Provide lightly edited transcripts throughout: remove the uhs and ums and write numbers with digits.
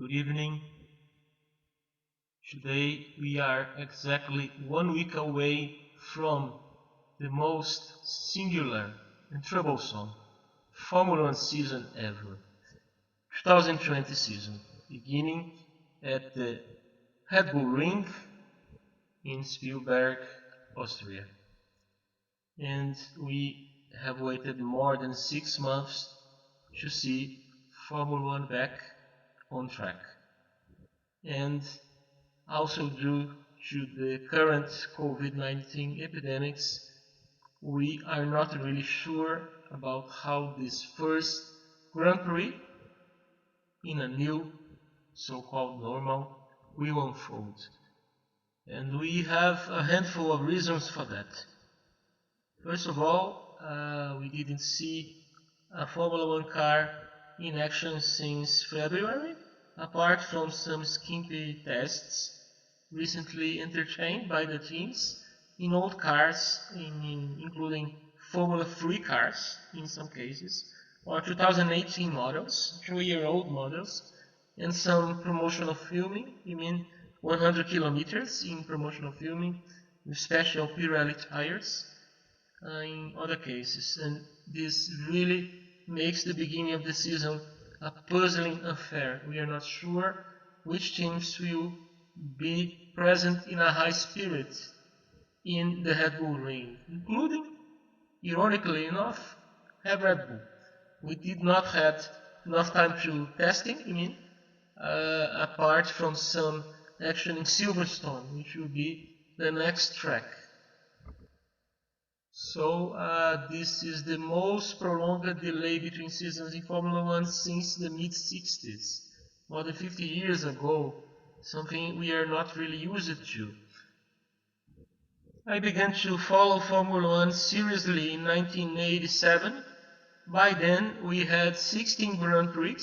Good evening. Today we are exactly 1 week away from the most singular and troublesome Formula 1 season ever. 2020 season, beginning at the Red Bull Ring in Spielberg, Austria. And we have waited more than 6 months to see Formula 1 back on track. And also due to the current COVID-19 epidemics, we are not really sure about how this first Grand Prix in a new so-called normal will unfold. And we have a handful of reasons for that. First of all, we didn't see a Formula 1 car in action since February, apart from some skimpy tests recently entertained by the teams in old cars, including Formula 3 cars in some cases, or 2018 models, 2-year-old models, and some promotional filming. 100 kilometers in promotional filming with special Pirelli tires in other cases. And this really makes the beginning of the season a puzzling affair. We are not sure which teams will be present in a high spirit in the Red Bull Ring, including, ironically enough, Red Bull. We did not have enough time to testing, apart from some action in Silverstone, which will be the next track. So this is the most prolonged delay between seasons in Formula 1 since the mid-60s, more than 50 years ago, something we are not really used to. I began to follow Formula 1 seriously in 1987. By then we had 16 Grand Prix,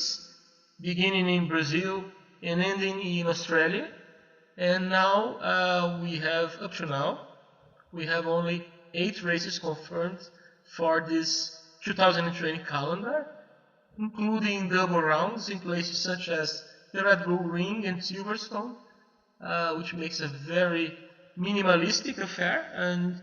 beginning in Brazil and ending in Australia. And now, up to now, we have only 8 races confirmed for this 2020 calendar, including double rounds in places such as the Red Bull Ring and Silverstone, which makes a very minimalistic affair, and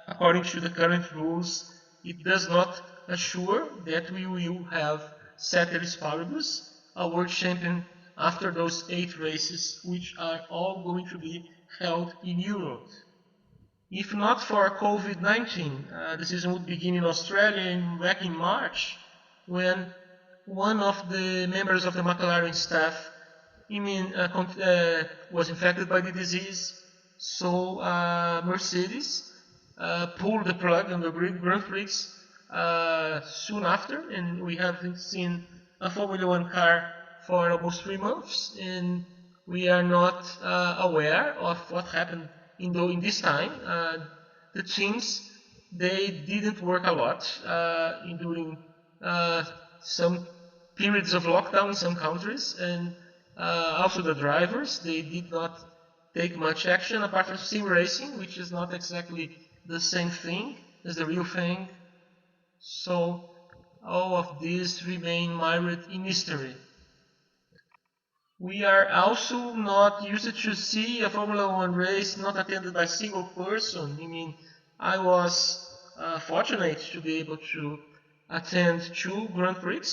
according to the current rules, it does not assure that we will have ceteris paribus, a world champion after those 8 races, which are all going to be held in Europe. If not for COVID-19, the season would begin in Australia back in March, when one of the members of the McLaren staff was infected by the disease. So Mercedes pulled the plug on the Grand Prix soon after, and we haven't seen a Formula 1 car for almost 3 months, and we are not aware of what happened in this time. The teams, they didn't work a lot during some periods of lockdown in some countries, and also the drivers, they did not take much action apart from sim racing, which is not exactly the same thing as the real thing. So all of these remain mired in mystery. We are also not used to see a Formula 1 race not attended by a single person. I was fortunate to be able to attend 2 Grand Prix.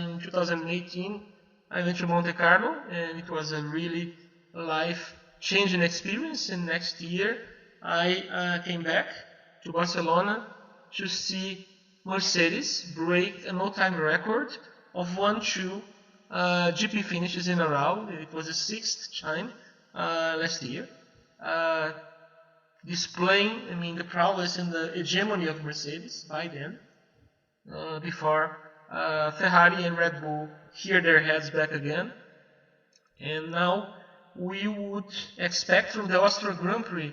In 2018, I went to Monte Carlo, and it was a really life-changing experience. And next year, I came back to Barcelona to see Mercedes break an all-time record of 1-2 GP finishes in a row. It was the 6th time last year, displaying the prowess and the hegemony of Mercedes by then, before Ferrari and Red Bull hear their heads back again. And now we would expect from the Austrian Grand Prix,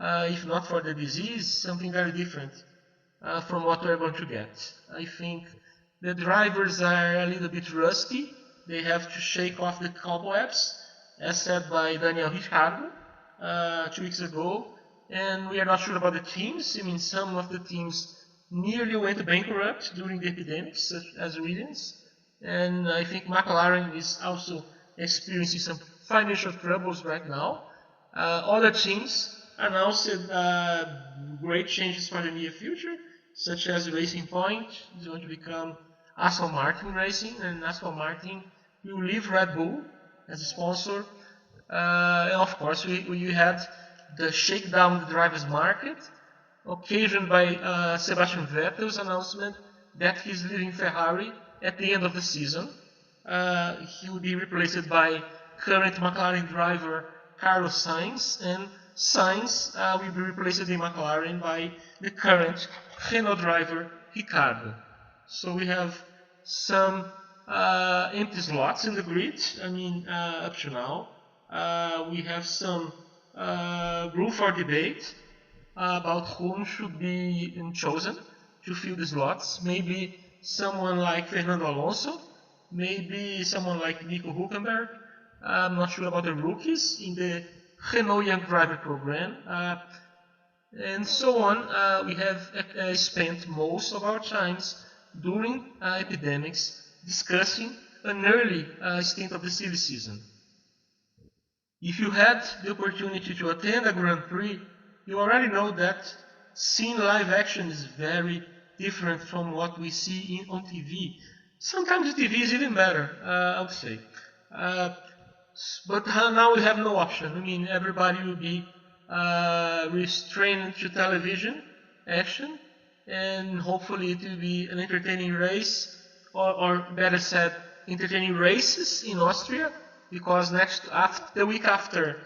if not for the disease, something very different from what we're going to get. I think the drivers are a little bit rusty. They have to shake off the cobwebs, as said by Daniel Ricciardo 2 weeks ago. And we are not sure about the teams. Some of the teams nearly went bankrupt during the epidemic, such as Williams. and I think McLaren is also experiencing some financial troubles right now. Other teams announced great changes for the near future, such as Racing Point is going to become Aston Martin Racing, and Aston Martin will leave Red Bull as a sponsor. And of course, we had the shakedown of the drivers' market, occasioned by Sebastian Vettel's announcement that he's leaving Ferrari at the end of the season. He will be replaced by current McLaren driver Carlos Sainz, and Sainz will be replaced in McLaren by the current Renault driver Ricciardo. So we have some empty slots in the grid. I mean, up to now, we have some room for debate about whom should be chosen to fill the slots. Maybe someone like Fernando Alonso, maybe someone like Nico Hülkenberg. I'm not sure about the rookies in the Renault Young Driver program, and so on. We have spent most of our times during epidemics discussing an early stint of the silly season. If you had the opportunity to attend a Grand Prix, you already know that seeing live action is very different from what we see on TV. Sometimes the TV is even better, I would say. But now we have no option. I mean, everybody will be restrained to television action, and hopefully it will be an entertaining race, or better said, entertaining races in Austria, because the week after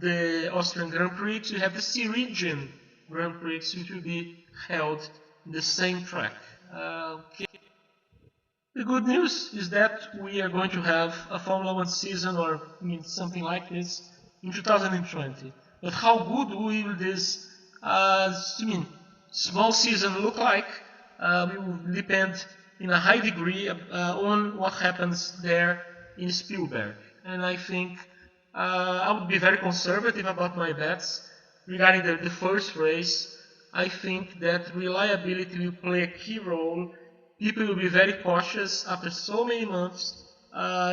the Austrian Grand Prix, we have the Styrian Grand Prix, which will be held in the same track. Okay. The good news is that we are going to have a Formula 1 season, or something like this, in 2020. But how good will this small season look like? We will depend in a high degree on what happens there in Spielberg. And I think I would be very conservative about my bets regarding the first race. I think that reliability will play a key role. People will be very cautious after so many months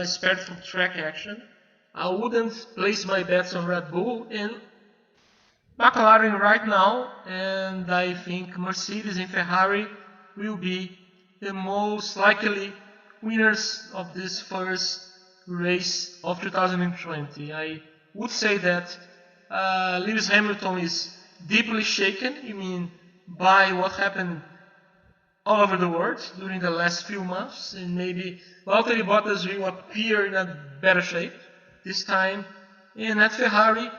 spared from track action. I wouldn't place my bets on Red Bull and McLaren right now, and I think Mercedes and Ferrari will be the most likely winners of this first race of 2020. I would say that Lewis Hamilton is deeply shaken, by what happened all over the world during the last few months, and maybe Valtteri Bottas will appear in a better shape this time. And at Ferrari,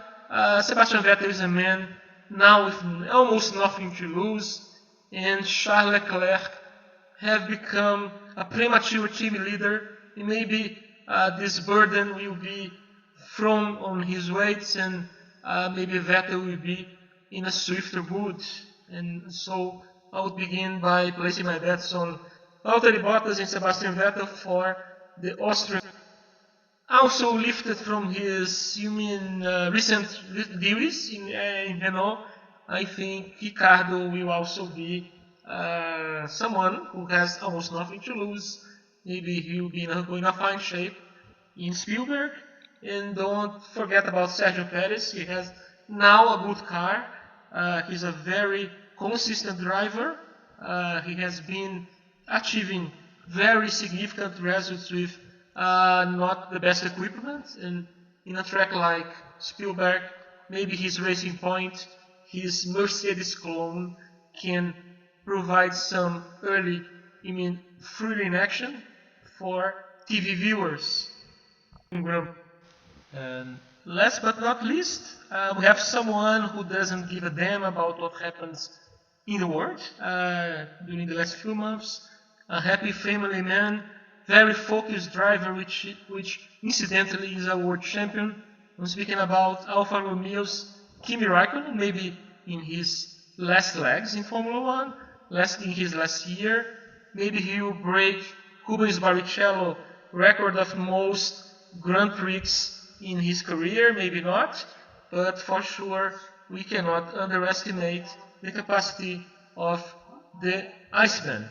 Sebastian Vettel is a man now with almost nothing to lose, and Charles Leclerc have become a premature team leader, and maybe this burden will be thrown on his weights, and maybe Vettel will be in a swifter mood. And so I would begin by placing my bets on Valtteri Bottas and Sebastian Vettel for the Austrian. Also lifted from his recent duties in Renault, I think Ricciardo will also be someone who has almost nothing to lose. Maybe he will be in a fine shape in Spielberg. And don't forget about Sergio Perez. He has now a good car. He's a very consistent driver. He has been achieving very significant results with not the best equipment, and in a track like Spielberg, maybe his Racing Point, his Mercedes clone, can provide some early, thrilling action for TV viewers. And last but not least, we have someone who doesn't give a damn about what happens in the world during the last few months. A happy family man, very focused driver, which incidentally is a world champion. I'm speaking about Alfa Romeo's Kimi Raikkonen, maybe in his last legs in Formula 1, in his last year. Maybe he will break Rubens Barrichello's record of most Grand Prix in his career, maybe not, but for sure we cannot underestimate the capacity of the Iceman.